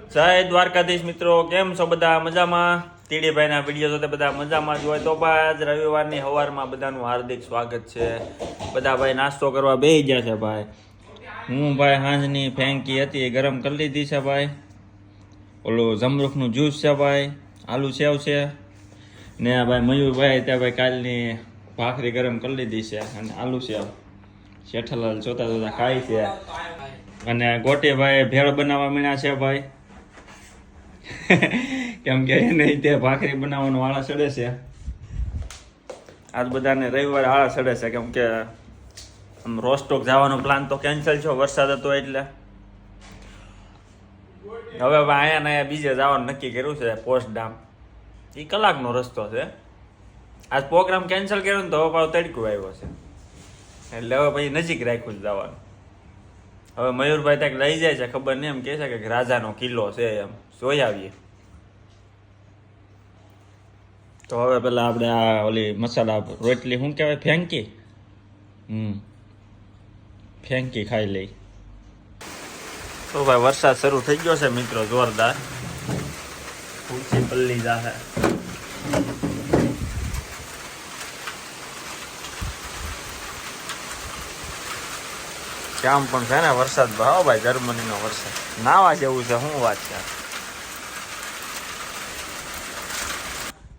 જય દ્વારકાધીશ મિત્રો, કેમ છો બધા? મજામાં? તીડીભાઈના વિડીયો જોતે બધા મજામાં જ હોય તો આજ રવિવારની સવારમાં બધાનું હાર્દિક સ્વાગત છે. બધા ભાઈ નાસ્તો કરવા બેસી ગયા છે ભાઈ. હું ભાઈ સાંજની ફેંકી હતી એ ગરમ કરી લીધી છે ભાઈ. ઓલું જમરૂખનું જ્યુસ છે ભાઈ, આલુ સેવ છે ને ભાઈ મયુરભાઈ ત્યાં ભાઈ કાલની ભાખરી ગરમ કરી લીધી છે અને આલુ સેવ શેઠાલાલ જોતા જોતા ખાય છે. અને ગોટીભાઈ ભેળ બનાવવા મીણ્યા છે ભાઈ. કેમ કે એને તે ભાખરી બનાવવાનો આળા ચડે છે. આજ બધાને રવિવાર આળા ચડે છે કેમ કે આમ રોસ્ટોક જવાનો પ્લાન તો કેન્સલ છે, વરસાદ હતો એટલે. હવે અહીંયા ને બીજે જવાનું નક્કી કર્યું છે પોસ્ટ ડામ. એ કલાકનો રસ્તો છે. આજ પ્રોગ્રામ કેન્સલ કર્યો ને તો હવે પાછો તડકું આવ્યો છે એટલે હવે પછી નજીક રાખ્યું છે જવાનું. હવે મયુરભાઈ ત્યાં લઈ જાય છે, ખબર નહીં, એમ કહે છે કે રાજાનો કિલ્લો છે, એમ જોઈ આવીએ. તો હવે પેલા આપણે આ ઓલી મસાલા રોટલી શું કહેવાય, ફેંકી ફેંકી ખાઈ લઈ. તો ભાઈ વરસાદ શરૂ થઈ ગયો છે મિત્રો, જોરદાર. ઊંચી પલ્લી જાહે. કામ પણ છે ને વરસાદ ભાવ ભાઈ, જર્મનીનો વરસાદ નાવા જેવું છે, શું વાત છે.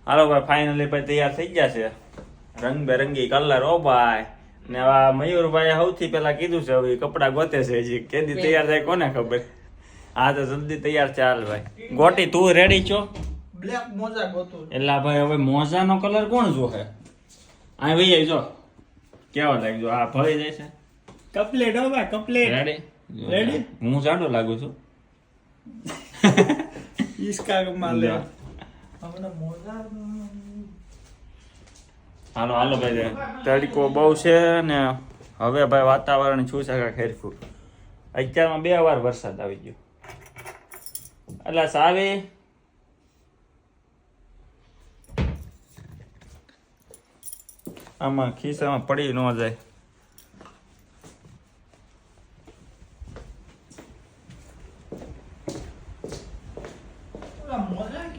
હાલો ભાઈ, ફાઇનલી ભાઈ તૈયાર થઈ ગયા છે, રંગબેરંગી કલર. ઓ ભાઈ ને આ મયુરભાઈ સૌથી પેલા કીધું છે હવે કપડા ગોતે છે, હજી કેદી તૈયાર થાય કોને ખબર. હા તો જલ્દી તૈયાર ચાલ ભાઈ. ગોટી તું રેડી છો? બ્લેક મોજા ગોતું. એટલે ભાઈ હવે મોજાનો કલર કોણ જોહે? આ ભાઈ જો કેવા લાગજો, આ ભળી જાય છે. કપલેટ હો ભાઈ, કપલેટ. Ready ready? હું જાડો લાગુ છું. ઈસકા માં લે. હમણાં મોજા. હાલો હાલો ભાઈ, તડકો બહુ છે ને હવે ભાઈ વાતાવરણ શું છે ખેરખું. અત્યારમાં 2 વાર વરસાદ આવી ગયો એટલે સાવી. આમાં ખિસ્સામાં પડી ન જાય.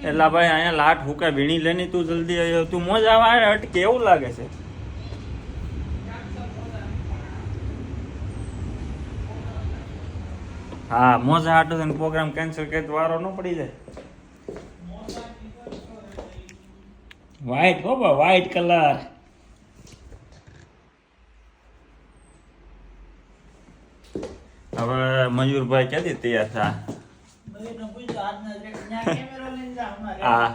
એટલે ભાઈ અહીંયા લાટ હુકા વીણી લેની તું જલ્દી આવ્યો. તું મોજા આવે અટકે એવું લાગે છે. હા મોજા હાટું થઈને પ્રોગ્રામ કેન્સલ કરી તો વારો ન પડી જાય. વ્હાઈટ હો બા, વ્હાઈટ કલર. હવે મયુરભાઈ ક્યાંથી તૈયાર થા? હા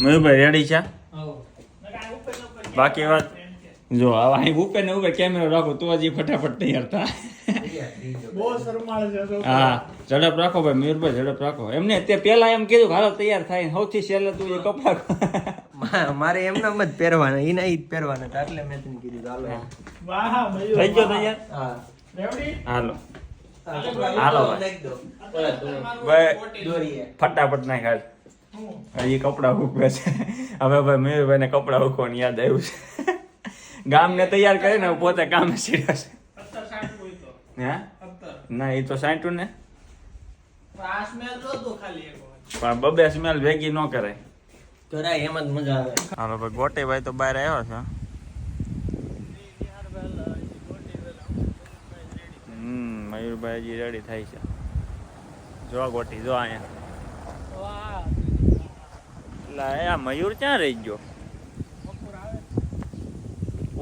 મયુરભાઈ રેડી છે? બાકી વાત જો હવે અહીં ઉપર ને ઉપર કેમેરો રાખો તો હજી ફટાફટ તૈયાર થા. બહુ શરમાળ છે. હા ઝડપ રાખો ભાઈ મયુરભાઈ, ઝડપ રાખો. એમને તે પેલા એમ કીધું હાલો તૈયાર થાય, સૌથી છેલ્લે તું એ કપડા મારે એમને જ પહેરવાના, એના ઈ જ પહેરવાના, એટલે મેં તને કીધું હાલો. વાહ મયુર. થઈ ગયો તૈયાર? હા રેડી? હાલો હાલો ભાઈ દોરીએ ફટાફટ ના ખાય. હજી કપડા હૂકવે છે. હવે ભાઈ મયુરભાઈ ને કપડા હૂકવાની યાદ આવ્યું છે. ગામ ને તૈયાર કરીને પોતે કામે સીધા છે. હે ના એ તો સાંટું ને આ સ્મેલ જો તો ખાલી એક વાર. પણ બબે સ્મેલ ભેગી ન કરાય. કરાય એમ જ મજા આવે. હાલો ભાઈ ગોટેભાઈ તો બહાર આવ્યો છે. મયુરભાઈ હજી રેડી થાય છે. જો ગોટી જો અહીંયા. વાહ એટલે આ મયુર ક્યાં રહી ગયો?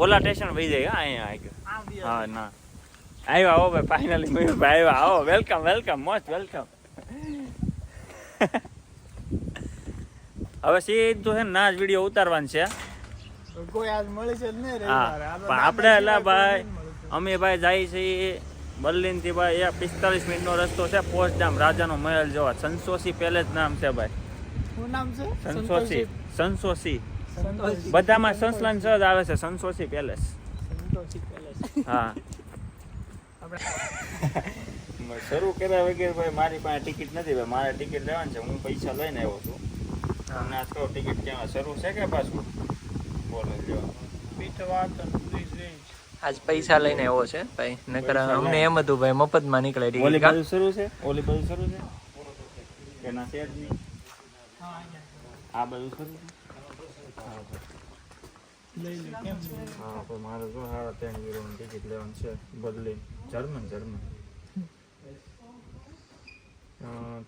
ઓલા સ્ટેશન વહી જાય. અહીંયા આવી ગયો. હા ના આવ્યા. આવો ભાઈ, ફાઇનલી મયુરભાઈ આવ્યા. આવો, વેલકમ વેલકમ, મોસ્ટ વેલકમ. હવે સીધું છે ને ના જ વિડીયો ઉતારવાનું છે. કોઈ આજ મળી છે જ નહીં રે. હા પણ આપણે એટલે ભાઈ અમે ભાઈ જાય છે બર્લિન થી ભાઈ 45 મિનિટનો રસ્તો છે. પોસ્ટડામ રાજાનો મહેલ જોવા. સંસોસી પેલેસ નામ છે ભાઈ. શું નામ છે? સંસોસી. સંસોસી સંતોષી. બધામાં સંસલાન જ આવે છે. સંસોસી પેલેસ. સંતોષી પેલેસ. હા શરૂ કર્યા વગેરે ભાઈ મારી પાસે ટિકિટ નથી ભાઈ. મારે ટિકિટ લેવાની છે. હું પૈસા લઈને આવ્યો છું. તમને આ કહો ટિકિટ ક્યાં શરૂ છે કે પાછું બોલો? બીટ વાત અને બ્રિજ રેન્જ. આજ પૈસા લઈને આવ્યો છે ભાઈ, નકર અમને એમ હતું ભાઈ મફતમાં નીકળે ઓલી ટિકિટ. બાજુ શરૂ છે, ઓલી બાજુ શરૂ છે કે ના છે જ નહીં? આ બાજુ શરૂ છે. લઈ લે કેમ હા તો મારે જો 3.5 યુરોની ટિકિટ લેવાની છે બદલી. જર્મન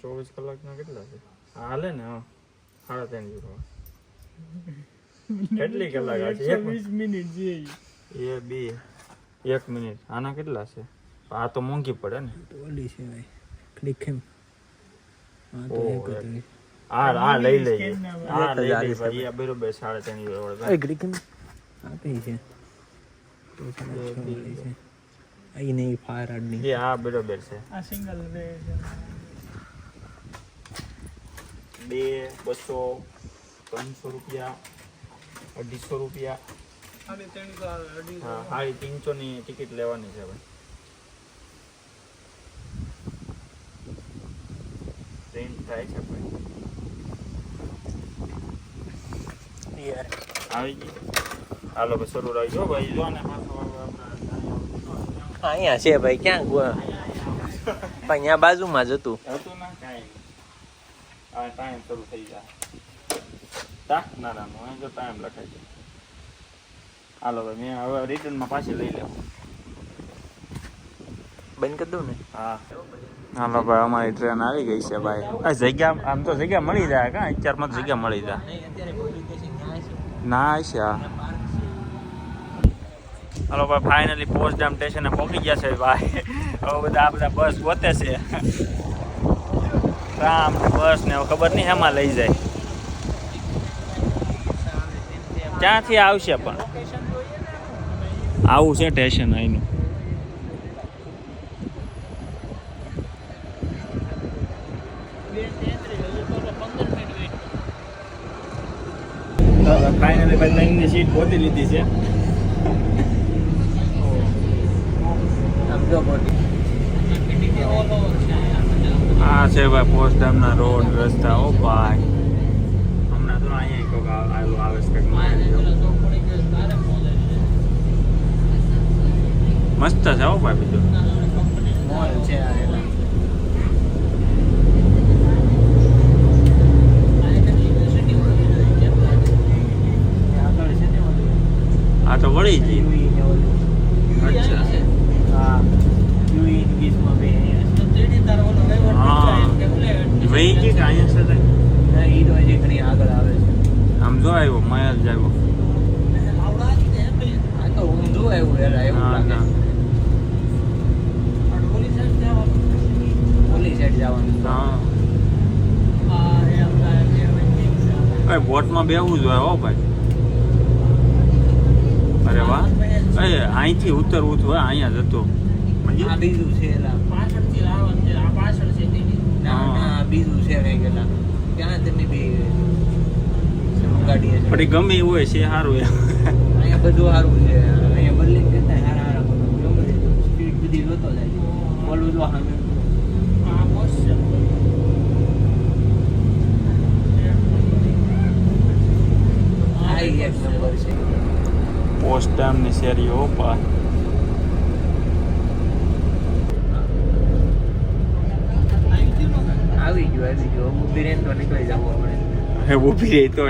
24 કલાકના કેટલા છે? હાલે ને? હા 3.5 યુરો. કેટલી કલાક આ છે? 20 મિનિટ જે એ બી 1 મિનિટ. આના કેટલા છે? આ તો મોંઘી પડે ને. ઓલી છે ભાઈ ક્લિક એમ. આ લઈ લઈએ. આ લઈ લઈએ ભાઈ. આ બરોબર 3.5 યુરો. એ ક્લિક એમ આપી છે અહીં નહીં ફાયર આડની. એ આ બરોબર છે. આ સિંગલ રે 200 200 300 રૂપિયા 250 રૂપિયા. સાડી 300 આવે 250. હા 350 ની ટિકિટ લેવાની છે ભાઈ. ટ્રેન થાય છે ભાઈ. યાર આવી ગઈ. હાલો ભાઈ શરૂ રાખજો ભાઈ. જો ને અહીંયા છે ભાઈ, ક્યાં પણ અહીંયા બાજુમાં જ હતું. હતું ના કાંઈ આ ટાઈમ શરૂ થઈ જાય. તા ના ના અહીં જો ટાઈમ લખાય છે. હાલો ભાઈ મેં હવે રિટર્નમાં પાછી લઈ લેવું. બંધ કરી દઉં ને? હા હાલો ભાઈ અમારી ટ્રેન આવી ગઈ છે ભાઈ. આ જગ્યા આમ તો જગ્યા મળી જાય કા અત્યારમાં તો જગ્યા મળી જાય ના છે. હાલો ભાઈ ફાઇનલી પોસ્ટડામ સ્ટેશને પહોંચી ગયા છે ભાઈ. હવે બધા આ બધા બસ ગોતે છે. ટ્રામ બસ ને હવે ખબર નહીં એમાં લઈ જાય. ક્યાંથી આવશે પણ આવું છે સ્ટેશન અહીંનું. ફાઇનલી ભાઈ ટ્રેનની સીટ ગોતી લીધી છે. આ છે ભાઈ પોસ્ટડામના રોડ રસ્તા. ઓ ભાઈ હમણાં તો અહીંયા કોક આવે છે. મસ્ત છે હો ભાઈ. બીજું મોલ છે આ તો વળી ગઈ. અચ્છા હા હા વહી ગઈ કે અહીંયા છે? ઈ તો હજી ઘણી આગળ આવે છે. આમ જો આવ્યો મહેલ જ આવ્યો. આ તો ઊંધું આવ્યું યાર, એવું ના લાગે. ના ઓલી સાઈડ જવાનું. હા કઈ બોટમાં બેહવું જોઈએ હો ભાઈ. અરે વાહ. અહીંથી ઉતરવું હતું અહીંયા જતો. આ બીજું છે એલા પાછળથી લાવવાનું છે. આ પાછળ છે તેની. ના ના બીજું છે રહી ગયેલા. ત્યાં તેની બી ગાડી છે. પણ એ ગમે એવું હોય છે સારું એમ. અહીંયા બધું સારું છે. અહીંયા બદલી કરતા સારા સ્પીડ બધી જોતો જાય. બોલવું જો સામે આ બસ છે. આ એક નંબર છે. પોસ્ટડામની શેરીઓ પા. આવી ગયો ઊભી રહીને તો નીકળી જવું આપણે. ઊભી રહી તો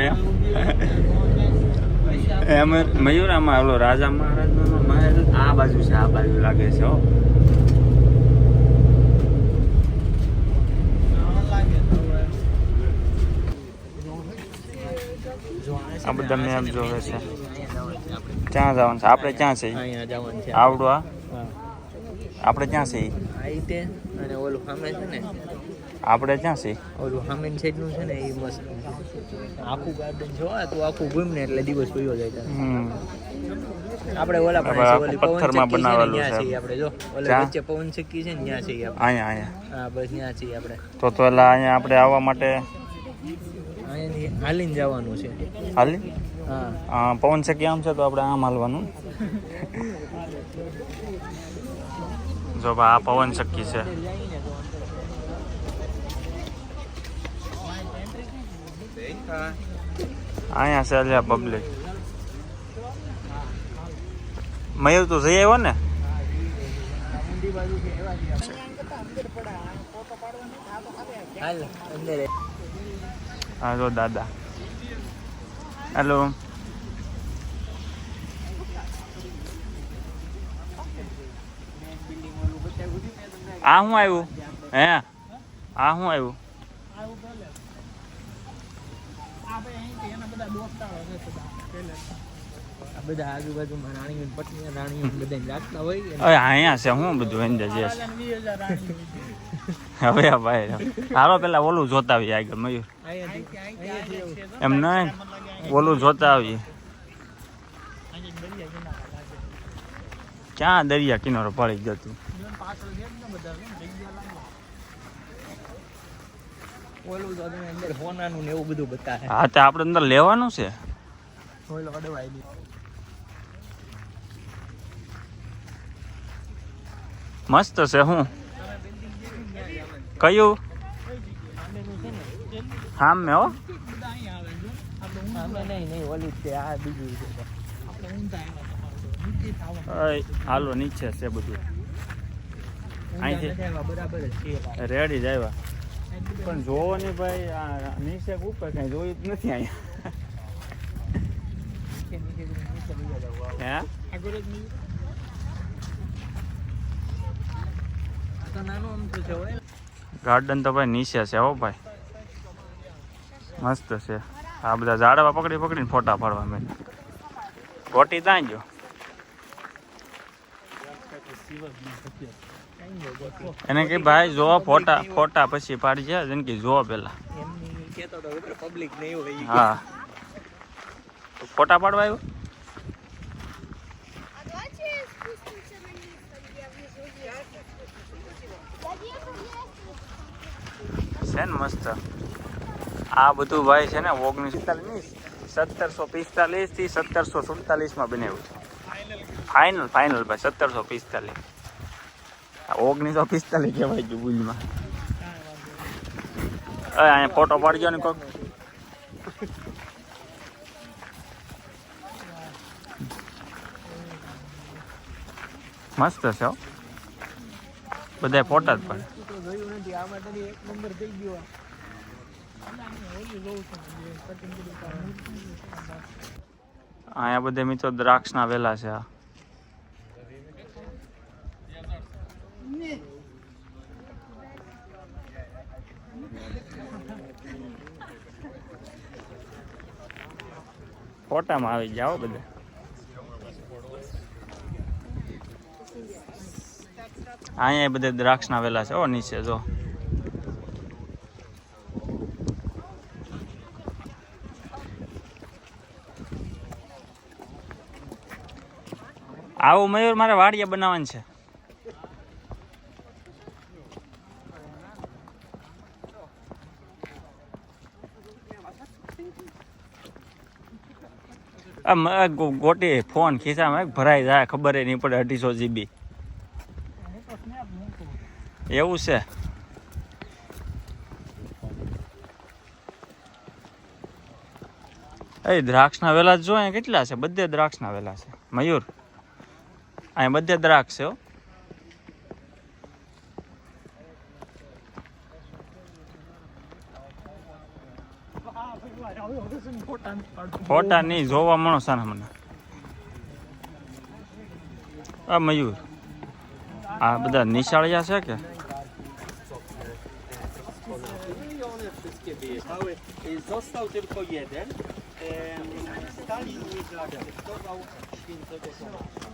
એમ મયુર આમાં ઓલો રાજા મહારાજનો મહેલ આ બાજુ છે. આ બાજુ લાગે છે હો. આ બધા મેપ જોવે છે. ક્યાં જવાનું છે? આપણે ક્યાં છે? અહીંયા જવાનું છે. આવડું આ હા આપણે ક્યાં છે? આ રીતે અને ઓલું સામે છે ને, આપણે ક્યાં છે? ઓલું સામેની સાઈડનું છે ને એ મસ્ત આખું ગાર્ડન જો તું આખું ઘૂમને એટલે દિવસ વયો જાય તારે. આપણે ઓલા પાસે ઓલી પથ્થરમાં બનાવેલું છે. આપણે જો ઓલે વચ્ચે પવન ચક્કી છે ને ત્યાં છે આપણે. અહીંયા હા બસ ત્યાં છીએ આપણે. તો એટલે અહીંયા આપણે આવવા માટે અહીંયાથી હાલીને જવાનું છે. હાલી હા પવન ચક્કી આમ છે તો આપણે આમ હાલવાનું. જો ભાઈ આ પવન ચક્કી છે. અહીંયા છે અલ્યા પબ્લિક. મયુર તું જઈ આવ્યો ને? ઊંડી બાજુ છે એવા જ હાલ અંદર હા જો દાદા. હેલો. આ શું આવ્યું હે? આ શું આવ્યું? આ બધા આજુબાજુમાં રાણીઓ પત્ની રાણીઓ બધા રાખતા હોય હવે અહીંયા છે હું બધું એન્જોય છે હવે ભાઈ. હાલો પેલા ઓલું જોતા આવીએ આગળ મયુર. એમ નહીં ઓલું જોતા આવીએ. ક્યાં દરિયા કિનારો પડી જતું? ઓલું તો તમે અંદર હોનાનું ને એવું બધું બતાવે. હા તો આપણે અંદર લેવાનું છે. ઓલો અડવાઈ દે. મસ્ત છે. હું કયું હા મેં હો આમે નહીં ઓલું છે આ બીજું છે. હાલો નીચે છે બધું. અહીંથી બરાબર જ છે. રેડી જ આવ્યા પણ જોવો ને ભાઈ આ નીચે ઉપર કઈ જોયું જ નથી અહીંયા. હે તો નાનું આમ તો છે હોય. ગાર્ડન તો ભાઈ નીચે છે હો ભાઈ. મસ્ત છે. આ બધા ઝાડવા પકડી પકડીને ફોટા પાડવા મેં. ફોટી ત્યાં ગયો એને કે ભાઈ જો ફોટા ફોટા પછી પાડી જાય જેને કે જો પેલા. એમની કેતો તો ખબર પબ્લિક નહીં હોય. હા ફોટા પાડવા આવ્યો છે ને મસ્ત. આ બધું ભાઈ છે ને 1745 થી 1747 માં બનાવ્યું છે. ફાઇનલ ભાઈ 1745. 1945 કહેવાય ગયું ભૂલમાં. અહીંયા ફોટો પાડજો ને કોક. મસ્ત છે હો. બધા ફોટા જ પડે. જોયું નથી આ માટે એક નંબર થઈ ગયો. અહીંયા બધે મિત્રો દ્રાક્ષના વેલા છે. આ ફોટામાં આવી જાઓ બધા. અહીંયા બધે દ્રાક્ષના વેલા છે. ઓ નીચે જો. આવું મયુર મારે વાડિયા બનાવવાનું છે. ગોટી ફોન ખિસ્સામાં ભરાઈ જાય ખબર નહીં પડે. 250 GB એવું છે. એ દ્રાક્ષના વેલા જો અહીંયા કેટલા છે? બધે દ્રાક્ષના વેલા છે મયુર. અહીંયા બધે દ્રાક્ષ છે હો. ફોટા નહીં જોવા મળો સાના મને. આ મયુર આ બધા નિશાળિયા છે કે? Został tylko jeden. Stalin nie zaakceptował świętego Tomasza.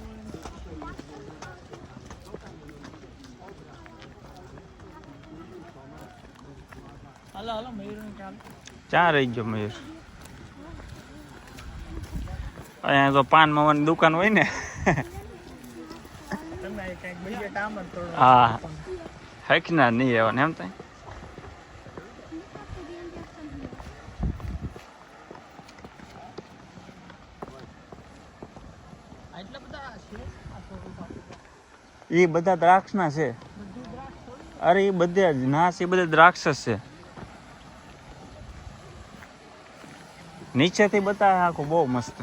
ક્યાં રહી ગયો મયુર? અહીંયા તો પાન માવાની દુકાન હોય ને. હા હકના નહીં રહેવાનું એમ થાય. એ બધા દ્રાક્ષના છે. અરે એ બધે જ ના છે. એ બધા દ્રાક્ષ જ છે. નીચેથી બતાવે આખું બહુ મસ્ત.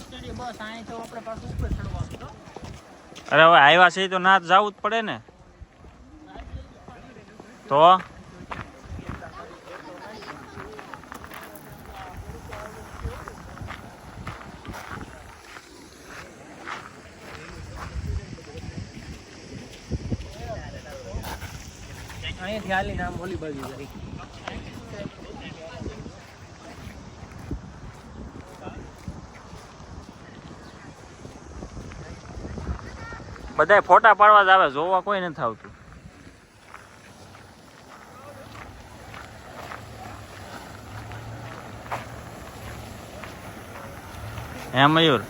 બસ અહીં તો આપણે પાછું ઉપર ચડવાનું તો. અરે હવે આવ્યા છે તો ના જવું જ પડે ને તો અહીંયાથી હાલીને આમ ઓલી બાજુ જાય. બધાય ફોટા પાડવા જ આવે, જોવા કોઈ નથી આવતું. હે મયુર?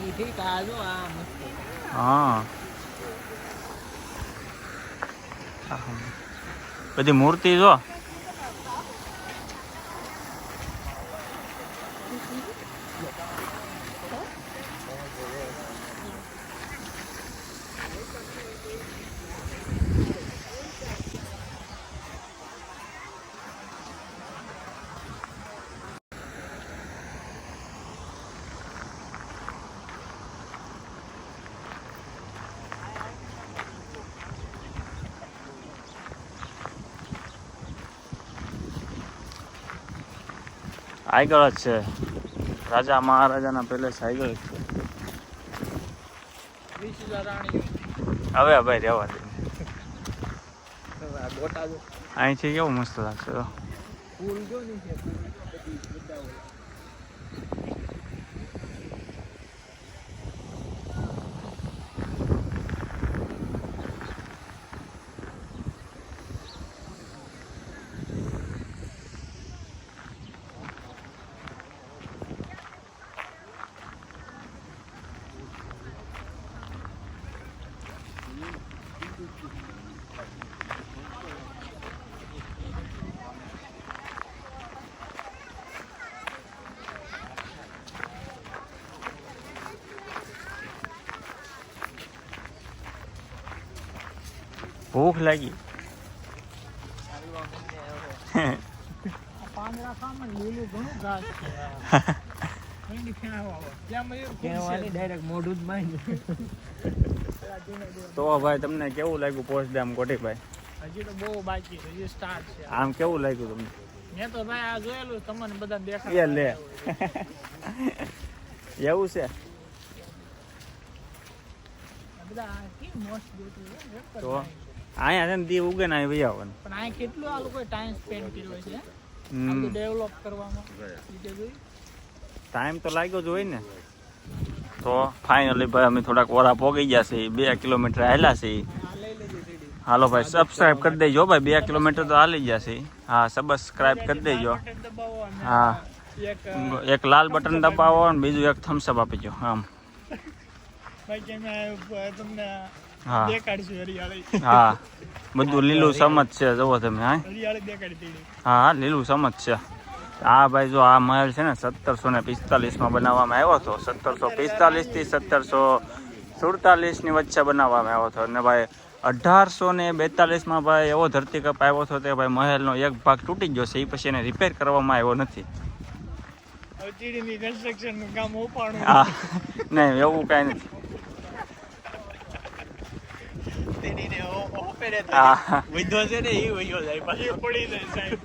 ઈ ઠીક આ જો આ મસ્ત. હા બધી મૂર્તિ જો. આગળ જ છે રાજા મહારાજાના પેલેસ, આગળ જ છે. 20,000 રાણીઓ. હવે ભાઈ રહેવા દે, હવે આ ગોટા જો. અહીંથી કેવું મસ્ત લાગશે તો. ફૂલ જો નીચે ફૂલ બધી બધા હોય. ભૂખ લાગી. પાંદડા ખામાં લીલું ઘણું ઘાસ છે. ઠંડી ફેણાવા આવે. ત્યાં મયુર ફેણવાની ડાયરેક્ટ મોઢું જ માંડ્યું. તો ભાઈ તમને કેવું લાગ્યું પોસ્ટડામ કોટીભાઈ? હજી તો બહુ બાકી છે, હજી સ્ટાર્ટ છે. આમ કેવું લાગ્યું તમને? મેં તો ભાઈ આ જોયેલું તમને બધા એ દેખાય. લે એવું છે બધા કેમ મસ્ત દેતું છે. એક જ તો line. અહીંયા છે ને દી ઉગે ને અહીં વહી આવવાનું. પણ આ કેટલું આ લોકોએ ટાઈમ સ્પેન્ડ કર્યો છે હમ. ડેવલપ કરવામાં. રીતે જોઈ ટાઈમ તો લાગ્યો જ હોય ને. તો ફાઇનલી ભાઈ અમે થોડાક ઓરા પોગી ગયા છે, 2 કિલોમીટર હાલ્યા છે. આ લઈ લેજો સીડી. હાલો ભાઈ સબસ્ક્રાઇબ કરી દેજો ભાઈ, 2 કિલોમીટર તો હાલી ગયા છે. હા સબસ્ક્રાઇબ કરી દેજો. બટન દબાવો અને હા એક એક લાલ બટન દબાવો અને બીજું એક થમ્સ અપ આપી દો. આમ ભાઈ કે મેં તમને હા દેખાડશું હરિયાળી. હા બધું લીલું સમજ છે, જુઓ તમે. હા હરિયાળી દેખાડી દીધી. હા લીલું સમજ છે. આ ભાઈ જો આ મહેલ છે ને 1745માં બનાવવામાં આવ્યો હતો. 1745 થી 1747 ની વચ્ચે બનાવવામાં આવ્યો હતો. અને ભાઈ 1842માં ભાઈ એવો ધરતીકંપ આવ્યો હતો તે ભાઈ મહેલનો એક ભાગ તૂટી ગયો છે. એ પછી એને રિપેર કરવામાં આવ્યો નથી. હવે સીડીની કન્સ્ટ્રક્શનનું કામ ઉપાડું. હા નહીં એવું કાંઈ નથી. સીડીને ઓપેરે હા વિધો છે ને એ વયો જાય પાછી પડી જાય સાહેબ.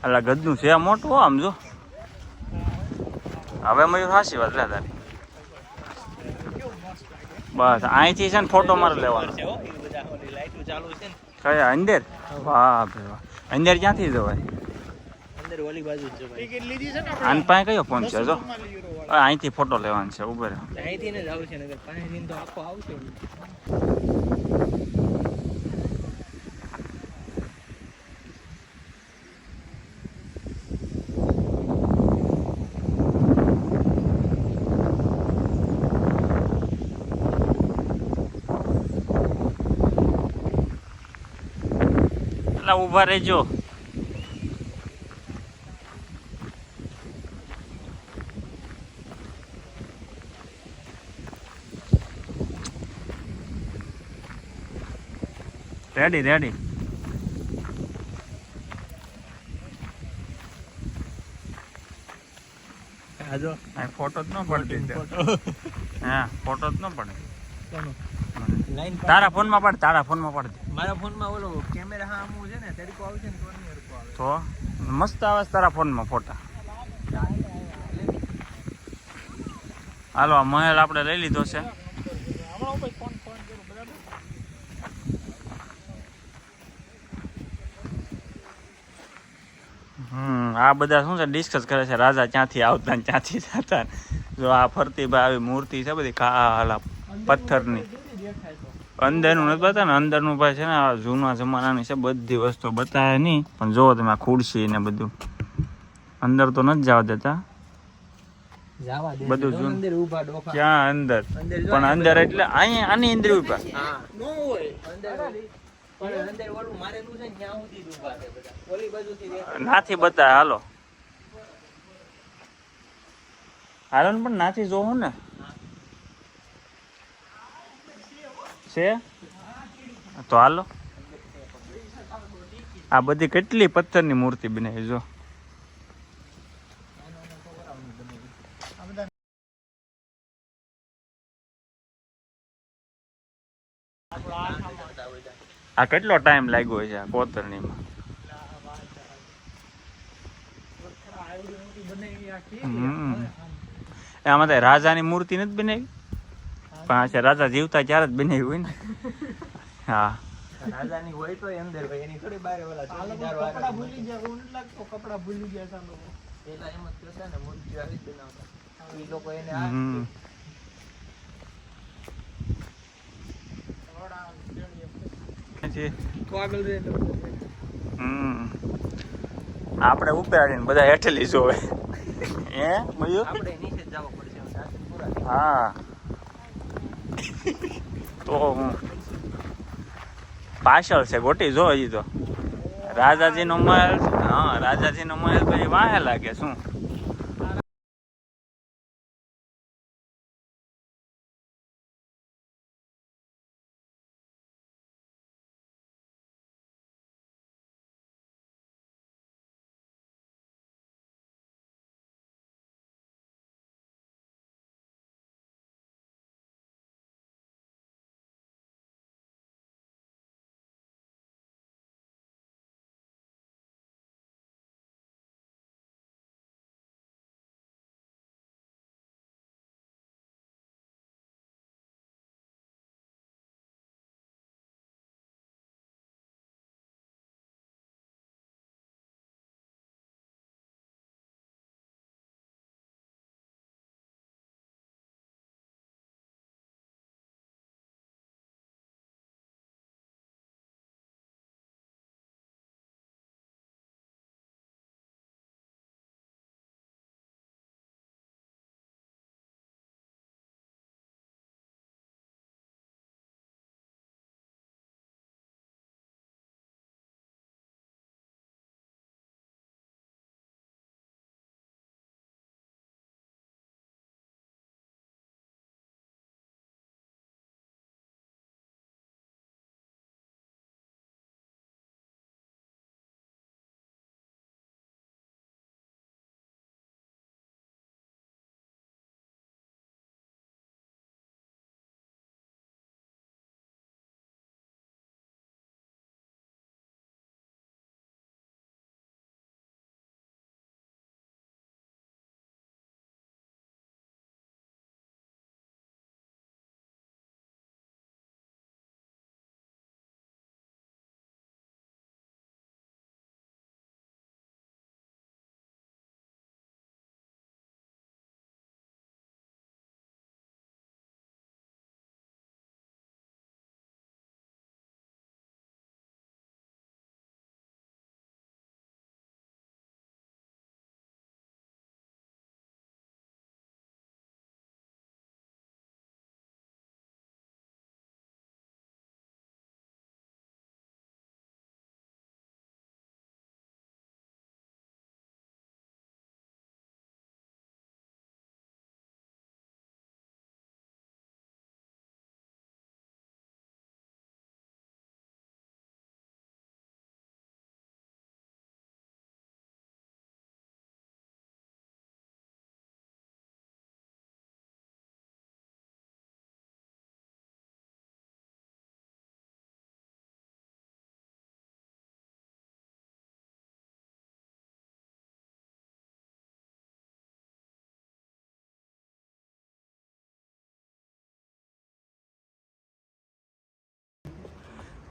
એટલે ગદનું છે મોટું હો આમ જો. હવે મયુર હાસી વાત લે તારી. બસ અહીંથી છે ને ફોટો મારી લેવાનો. છે હો, એ બધા ઓલી લાઈટો ચાલુ છે ને કયા અંદર? વાહ ભાઈ વાહ. અંદર ક્યાંથી જવાય? અંદર ઓલી બાજુ જ જવાય. ટિકિટ લીધી છે ને આન પાસે કયો ફોન છે જો? 244 વાળા. હવે અહીંથી ફોટો લેવાનો છે. ઉભો રહે. અહીંથી ને જ આવશે નગર પાણીથી તો આખો આવશે. એટલે ઊભા રહેજો. Ready ready. આ જો આ ફોટો જ ન પડતી તે. હા ફોટો જ ન પડે લાઈન તારા ફોનમાં પાડ તારા ફોનમાં પાડ દે. મારા ફોનમાં ઓલો કેમેરા હામું છે ને તડકો આવશે ને તો નહીં હરખો આવે. તો મસ્ત આવે છે તારા ફોનમાં ફોટા. હાલો આ મહેલ આપણે લઈ લીધો છે. હમણાં ઉપર ફોન કરો બરાબર. આ બધા શું છે ડિસ્કસ કરે છે રાજા ક્યાંથી આવતા ને ક્યાંથી જતા. જો આ ફરતી ભાઈ આવી મૂર્તિ છે બધી કાલા પથ્થરની. દેખાય તો અંદરનું નથી બતાવે ને અંદરનું ભાઈ છે ને આ જૂના જમાનાની છે બધી વસ્તુ બતાવે નહીં પણ જો તમે આ ખુરશી ને બધું અંદર તો નથી જવા દેતા જાવા દે બધું જૂનું. અંદર ઊભા ડોફા ક્યાં અંદર પણ અંદર એટલે અહીંયા આની અંદર ઉભા. હા નો હોય અંદર પણ અંદર ઓલું મારેલું છે ને ત્યાં સુધી જ ઊભા છે બધા ઓલી બાજુથી દેખાય. નાથી બતાવે હાલો હાલો ને પણ નાથી જોવું ને છે તો હાલો. આ બધી કેટલી પથ્થરની મૂર્તિ બનાવી જો. આ કેટલો ટાઈમ લાગ્યો છે આ કોતરણીમાં. બનાવી આખી આમાં તો રાજાની મૂર્તિ નથી બનાવી પણ આ છે રાજા જીવતા ત્યારે જ બનાવી હોય ને. હા રાજાની હોય તો અંદર ભાઈ એની થોડી બારે ઓલા આ લોકો ચોકીદાર કપડા વાળા ભૂલી ગયા એવું નથી લાગતું કપડા ભૂલી ગયા છે આ લોકો. પેલા એમ જ કહેશે ને મૂર્તિ આવી જ બનાવતા એ લોકો એને આ હમ. તો આગળ રે આપણે ઉપરાડીને બધા હેઠેલી જોવે હે મયુર. આપણે નીચે જ જવું પડશે હવે રાત્રિ પૂરા થઈ હા તો હું પાછળ છે ગોટી જો હજી તો રાજાજીનો મહેલ. હા રાજાજીનો મહેલ પછી વાહે લાગે શું.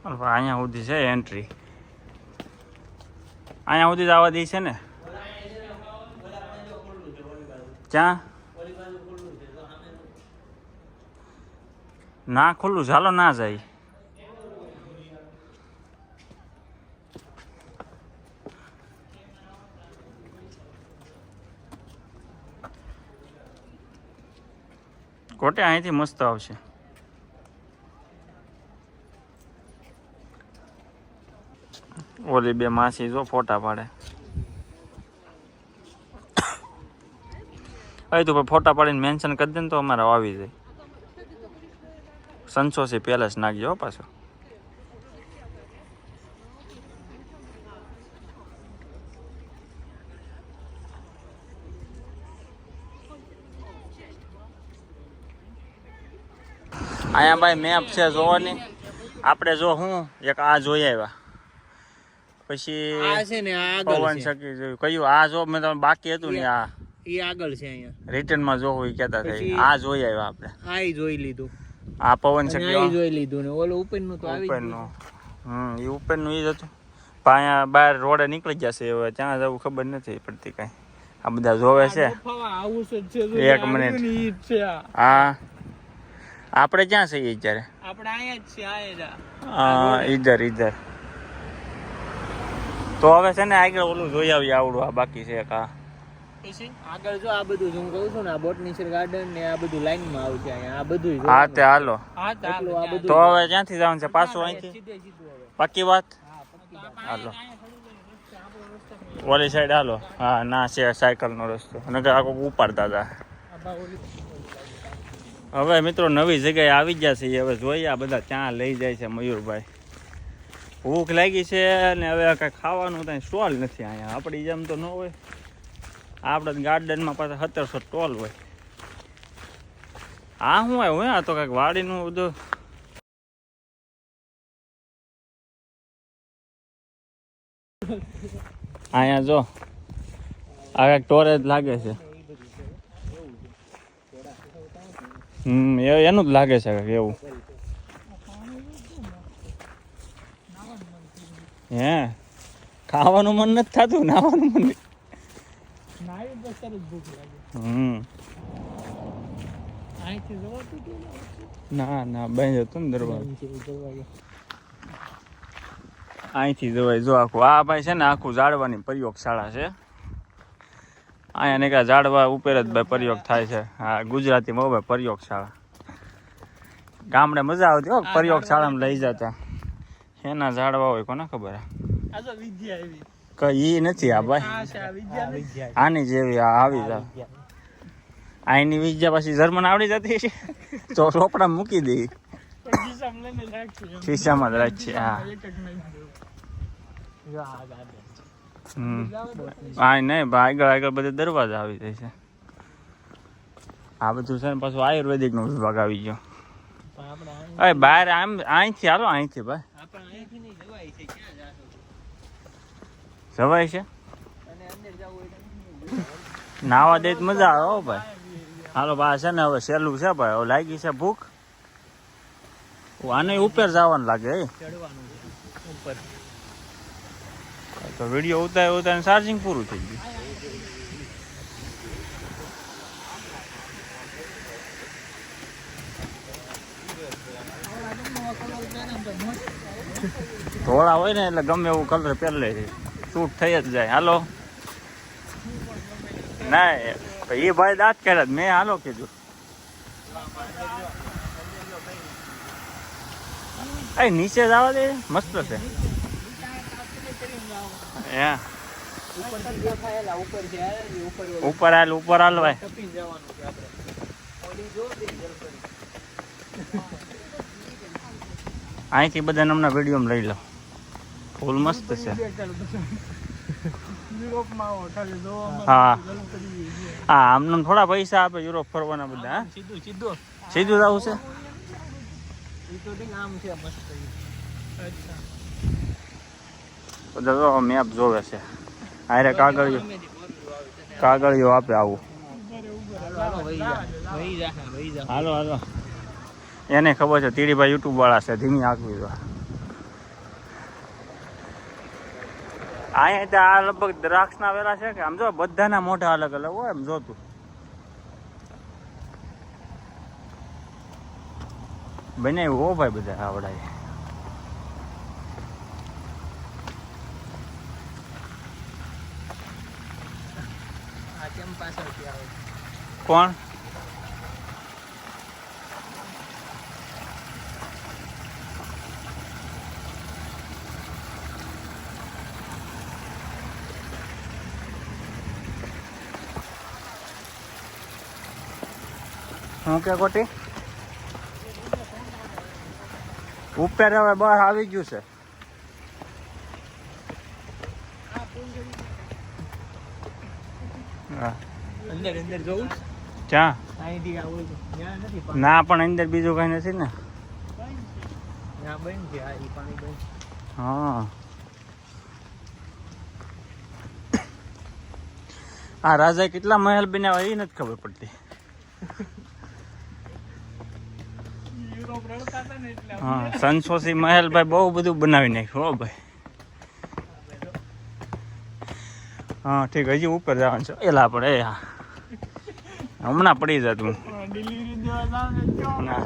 અહીંયા સુધી છે એન્ટ્રી, અહીંયા સુધી જ આવવા દે છે ને? ક્યાં ના ખુલ્લું ચાલો ના જાય. કોટે અહીંથી મસ્ત આવશે. ઓલી બે માસી જો ફોટા પાડે. હવે તું ફોટા પાડીને મેન્શન કરી દે ને તો અમારે આવી જાય. સંસોસી પેલેસ નાખજો પાછો. અહીંયા ભાઈ મેપ છે જોવાની. આપણે જો હું એક આ જોઈ આવ્યા, પછી આ છે ને આ પવન આગળ છે, સખી જોયું. કયું આ જો મેં તમને બાકી હતું ને આ ઈ આગળ છે અહીંયા. રિટર્નમાં જોવું એ કહેતા હતા. પછી આ જોઈ આવ્યા આપણે. આ ઈ જોઈ લીધું, આ પવન અને સખી આ ઈ જોઈ લીધું ને ઓલું ઉપરનું તો આવી જ ઉપરનું. એ ઉપરનું એ જ હતું. પણ અહીંયા બહાર રોડે નીકળી જશે. હવે ત્યાં જવું ખબર નથી પડતી કાંઈ. આ બધા જોવે છે. આવું છે એક મિનિટ. હા આપણે ક્યાં છીએ અત્યારે? આપણે અહીંયા જ છે, આ હા ઈધર ઈધર. તો હવે છે ને આગળ ઓલું જોઈ આવીએ આવડું. આ બાકી છે કા પછી આગળ જો આ બધું હું કહું છું ને, આ બોટનીચર ગાર્ડન ને આ બધું લાઈનમાં આવશે અહીંયા. આ બધું હા તે હાલો. એટલું આ બધું તો હવે ક્યાંથી જવાનું છે પાછું અહીંથી? સીધે સીધું હવે. પાકી વાત. હાલો ઓલી સાઈડ હાલો. હા ના છે સાયકલનો રસ્તો, અને આખો ઉપાડતા હતા. હવે મિત્રો નવી જગ્યાએ આવી ગયા છે. હવે જોઈએ આ બધા ત્યાં લઈ જાય છે મયુરભાઈ. ભૂખ લાગી છે ને હવે કાંઈ ખાવાનું ત્યાં સ્ટોલ નથી અહીંયા. આપણી જેમ તો ન હોય. આપણે ગાર્ડનમાં પાછા 1700 સ્ટોલ હોય. આ શું આવ્યું? આ તો કાંઈક વાડીનું બધું. અહીંયા જો આ કાંઈક સ્ટોરેજ લાગે છે. એનું જ લાગે છે કાંઈક એવું. હે ખાવાનું મન નથી થતું, નાવાનું મન. ના ના બંધ હતું ને દરવાજો. અહીંથી જવાય. જો આખું આ ભાઈ છે ને આખું ઝાડવાની પ્રયોગશાળા છે. અહીંયા ને કાંઈ ઝાડવા ઉપર જ ભાઈ પ્રયોગ થાય છે. હા ગુજરાતીમાં ભાઈ પ્રયોગશાળા. ગામડે મજા આવતી હો પ્રયોગશાળામાં લઈ જતા. એના ઝાડવા હોય કોને ખબર. કઈ ઈ નથી આ ભાઈ, આની જેવી આ આવી જાય. આની વિદ્યા પછી જર્મન આવડી જતી છે તો ચોપડા મૂકી દે, ખિસ્સામાં જ રાખીએ. હા હા નહીં આગળ આગળ બધે દરવાજા આવી જાય છે. આ બધું છે ને પાછું આયુર્વેદિક નો વિભાગ આવી ગયો. હવે બહાર આમ અહીંથી હાલો, અહીંથી ભાઈ જવાય છે. નાવા દે તો મજા આવે હો ભાઈ. હાલો બા છે ને હવે સહેલું છે ભાઈ. હવે લાગી છે ભૂખ. આને ઉપર જવાનું લાગે. તો વિડીયો ઉતારે ઉતારે ચાર્જિંગ પૂરું થઈ ગયું. ધોળા હોય ને એટલે ગમે એવું કલર પહેલે શૂટ થઈ જ જાય. હાલો ના એ ભાઈ દાંત કર્યા મેં હાલો કીધું. એ નીચે જવા દે મસ્ત છે. ઉપર હાલ ઉપર હાલ ભાઈ. અહીંથી બધા હમણાં વિડીયોમાં લઈ લો. ફૂલ મસ્ત છે. હા હા આમને થોડા પૈસા આપે યુરોપ ફરવાના બધા. સીધું જવું છે. બધા મેપ જોવે છે. આરે કાગળિયો આપે આવું. હાલો હાલો એને ખબર છે તીડીભાઈ યુટ્યુબ વાળા છે. ધીમી આંકવી દો. અહીંયા તો આ લગભગ દ્રાક્ષના વેલા છે કે આમ જો બધાના મોઢા અલગ અલગ હોય એમ જોતું બનાવ્યું હો ભાઈ બધા આવડાય. આ કેમ પાછળથી આવે કોણ? હું કે કોટી ઉપર હવે બહાર આવી ગયું છે. હા અંદર અંદર જોઉં ક્યાં? અહીંથી આવું ત્યાં નથી પાણી. ના પણ અંદર બીજું કઈ નથી ને. ત્યાં બંધ છે આ ઈ પાણી બંધ. હા આ રાજાએ કેટલા મહેલ બનાવ્યા એ નથી ખબર પડતી. યુરોપ રડતા હતા ને એટલે હા સંસોસી મહેલ ભાઈ બહુ બધું બનાવી નાખ્યું હો ભાઈ. હા ઠીક હજી ઉપર જવાનું છે એલા આપણે એ હા હમણાં પડી જતું. ડિલિવરી દેવા જાવ ને ક્યાં ના.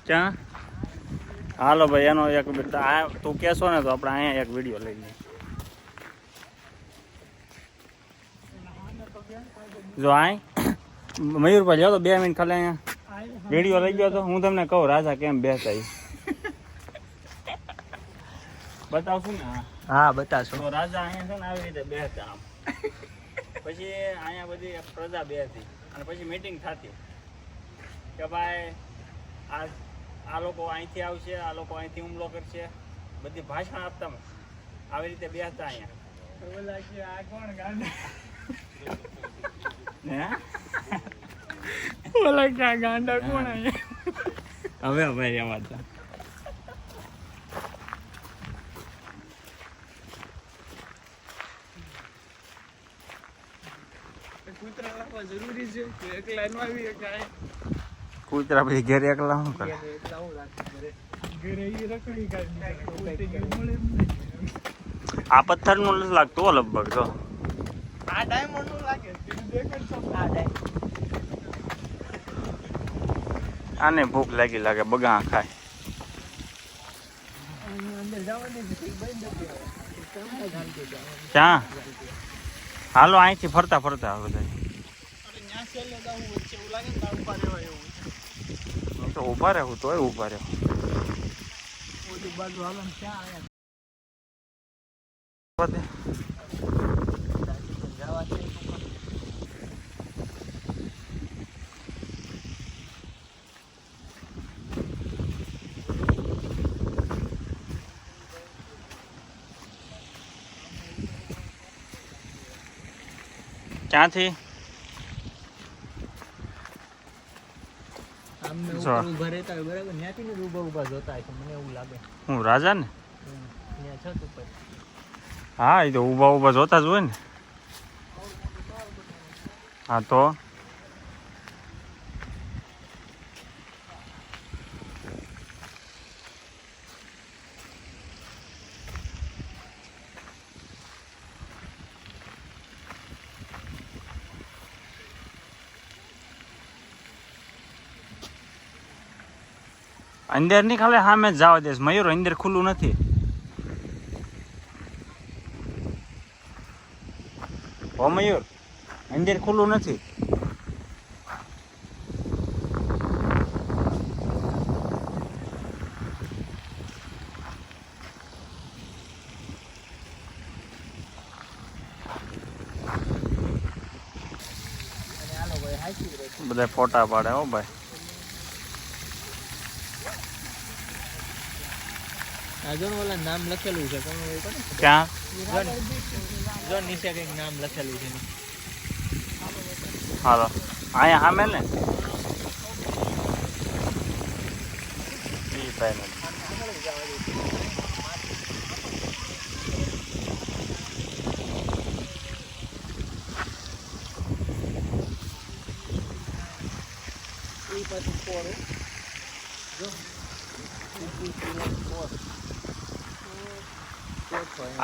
ક્યાં? હાલો ભાઈ એનો એક તું કહેશો ને તો આપણે અહીંયા એક વિડીયો લઈ લઈએ. જો આય મયુરભાઈ જાઓ તો 2 મિનિટ ખાલી અહીંયા વિડીયો લઈ ગયો તો હું તમને કહું રાજા કેમ બેસતા એ બતાવશું ને. હા બતાવશો. તો રાજા અહીંયા છે ને આવી રીતે બેસતા આમ પછી અહીંયા બધી પ્રજા બેસતી અને પછી મીટિંગ થતી કે ભાઈ આ લોકો અહીંથી આવશે, આ લોકો અહીંથી હુમલો કરશે, બધી ભાષણ આપતા આવી રીતે બેસતા અહીંયા. ઓલા કે આ કોણ ગાંડા? હે ઓલા કે આ ગાંડા કોણ અહીંયા? હવે ભાઈ એવા હતા. કૂતરા લાવવા જરૂરી છે કે એકલા નો આવી કાંઈ? કૂતરા પછી ઘેર એકલા શું કરે? એટલા હું રાખું ઘરે. ઘરે ઈ રખડી કાઢી મળે એમ નહીં. આ પથ્થરનું નથી લાગતું હો લગભગ તો. આ ડાયમંડ નું લાગે તું દેખાડશો. આ ડાયમંડ આને ભૂખ લાગી લાગે બગા ખાય. અંદર જવા દે બંધ નથી. ક્યાં? હાલો અહીંથી ફરતા ફરતા બધા ત્યાં છેલ્લે જવું વચ્ચે એવું લાગે ને ત્યાં ઉભા રહેવાય એવું. હું તો ઊભા રહેવું તોય ઊભા રહેવું. ઓલી બાજુ હાલો ને ક્યાં આયા જવા દે. ક્યાંથી? આમને જો. ઉપર ઊભા રહેતા હોય બરાબર ત્યાંથી ને ઊભા જોતા હશે મને એવું લાગે. હું રાજા ને? ત્યાં છત ઉપર હા એ તો ઊભા ઊભા જોતા જ હોય ને. હા તો અંદર ની ખાલી સામે જ જવા દેશ. મયુર અંદર ખુલ્લું નથી. ઓ મયુર અંદર ખુલ્લું નથી. અને આ લોકો હાચી રહે. બધા ફોટા પાડે હો ભાઈ. આ જો ને ઓલા નામ લખેલું છે કોણ હોય કોને? ક્યાં? જો નીચે કંઈક નામ લખેલું છે. હાલો અહીંયા સામે ને ઈ ભાઈ નથી. પાછું પોળું. જો.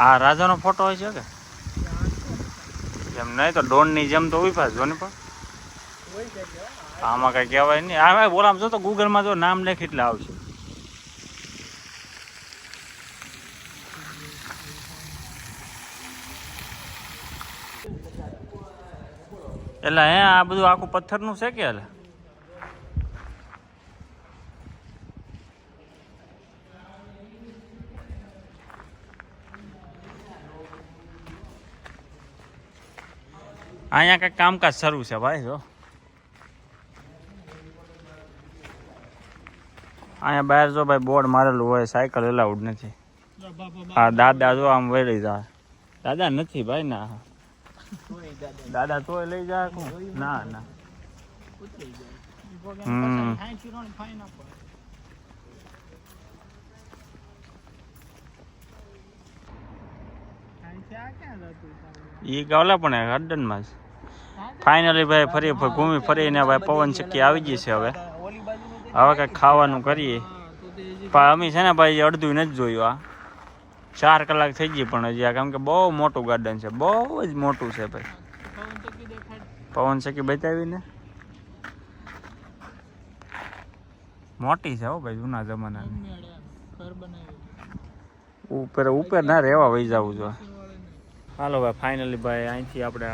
આ રાજાનો ફોટો હોય છે કે એમ નહીં તો ડોનની જેમ તો ઉભા જો ને પણ હોય છે કે આમાં કઈ કહેવાય નહીં. આ બોલામ જો તો ગૂગલમાં જો નામ લખી એટલે આવશે. એટલે હે આ બધું આખું પથ્થરનું છે કે એટલે અહીંયા કંઈક કામકાજ શરૂ છે ભાઈ જો. અહીંયા બહાર જો ભાઈ બોર્ડ મારેલું હોય સાયકલ એલાઉડ નથી. હા દાદા જો આમ વળી જાય. દાદા નથી ભાઈ ના દાદા તોય લઈ જાય કોણ? ના ના એ ગાવલા પણ ગાર્ડનમાં જ ફાઇનલી ભાઈ ફરી ઘૂમી ફરીને ભાઈ પવન ચક્કી આવી ગઈ છે. હવે કંઈક ખાવાનું કરીએ. પણ અમે છે ને ભાઈ અડધું નથી જોયું. આ 4 કલાક થઈ ગઈ પણ હજી કેમ કે બહુ મોટું ગાર્ડન છે, બહુ જ મોટું છે ભાઈ. પવન ચક્કી બતાવીને મોટી છે હો ભાઈ, જૂના જમાનાની. ઉપર ના રહેવા વહી જવું જોઈએ. હાલો ભાઈ ફાઇનલી ભાઈ અહીંથી આપણે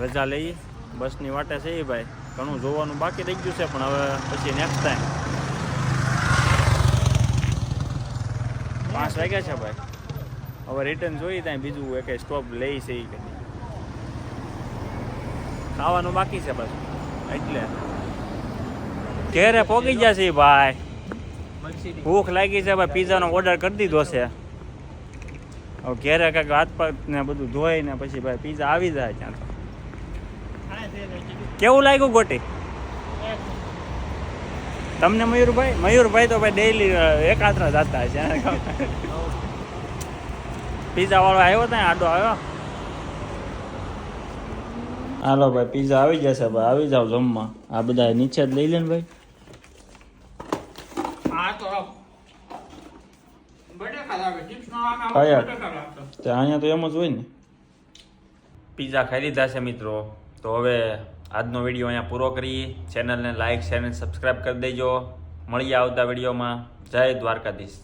રજા લઈએ. બસની વાટે છે ભાઈ, ઘણું જોવાનું બાકી રહી ગયું છે પણ હવે પછી નેક્સ્ટ ટાઈમ. 5 વાગ્યા છે ભાઈ, હવે રિટર્ન જોઈએ ત્યાં બીજું એક સ્ટોપ લઈ છે. ખાવાનું બાકી છે બસ એટલે ઘેરે પોગી જશે ભાઈ. ભૂખ લાગી છે ભાઈ, પીઝાનો ઓર્ડર કરી દીધો છે. હવે ઘેરે કાંઈક હાથ પગ ને બધું ધોઈ ને પછી ભાઈ પીઝા આવી જાય ત્યાં. તો કેવું લાગ્યું ગોટી તમને મયુરભાઈ? મયુરભાઈ તો ભાઈ ડેઈલી એકાત્રા જતા છે. પીઝા વાળો આવ્યો ત્યાં આડો આવ્યો. હાલો ભાઈ પીઝા આવી જશે ભાઈ, આવી જાવ જમવા. આ બધા નીચે જ લઈ લે ને ભાઈ. અહીંયા તો એમ જ હોય ને. પીઝા ખાઈ લીધા છે મિત્રો. તો હવે આજનો વિડીયો અહીંયા પૂરો કરીએ. ચેનલને લાઇક શેર અને સબસ્ક્રાઈબ કરી દેજો. મળીએ આવતા વિડીયોમાં. જય દ્વારકાધીશ.